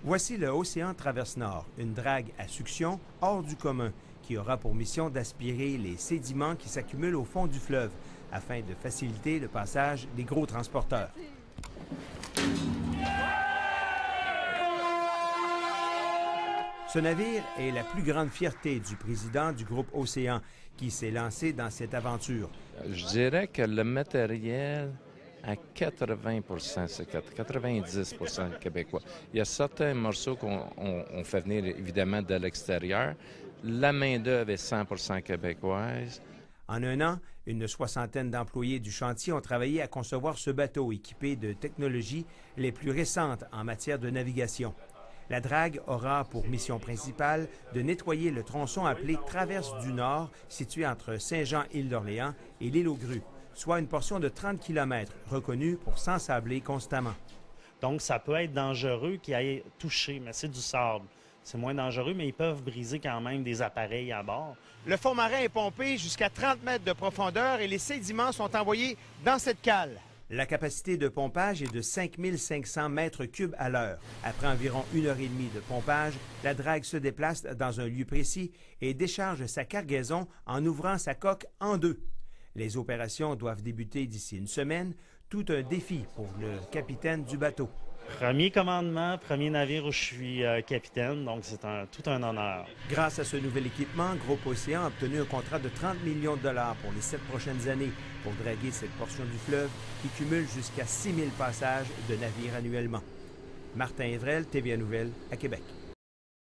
Voici le Océan Traverse Nord, une drague à succion hors du commun qui aura pour mission d'aspirer les sédiments qui s'accumulent au fond du fleuve afin de faciliter le passage des gros transporteurs. Ce navire est la plus grande fierté du président du groupe Océan qui s'est lancé dans cette aventure. Je dirais que le matériel, à 80 c'est 90 québécois. Il y a certains morceaux qu'on fait venir évidemment de l'extérieur. La main-d'œuvre est 100 québécoise. En un an, une soixantaine d'employés du chantier ont travaillé à concevoir ce bateau équipé de technologies les plus récentes en matière de navigation. La drague aura pour mission principale de nettoyer le tronçon appelé Traverse du Nord, situé entre Saint-Jean-Île-d'Orléans et l'île aux Grues, soit une portion de 30 km reconnue pour s'ensabler constamment. Donc, ça peut être dangereux qu'ils aillent toucher, mais c'est du sable. C'est moins dangereux, mais ils peuvent briser quand même des appareils à bord. Le fond marin est pompé jusqu'à 30 mètres de profondeur et les sédiments sont envoyés dans cette cale. La capacité de pompage est de 5500 mètres cubes à l'heure. Après environ 1h30 de pompage, la drague se déplace dans un lieu précis et décharge sa cargaison en ouvrant sa coque en deux. Les opérations doivent débuter d'ici une semaine, tout un défi pour le capitaine du bateau. Premier commandement, premier navire où je suis capitaine, donc c'est tout un honneur. Grâce à ce nouvel équipement, Groupe Océan a obtenu un contrat de 30 millions de dollars pour les 7 prochaines années pour draguer cette portion du fleuve qui cumule jusqu'à 6000 passages de navires annuellement. Martin Evrel, TVA Nouvelles, à Québec.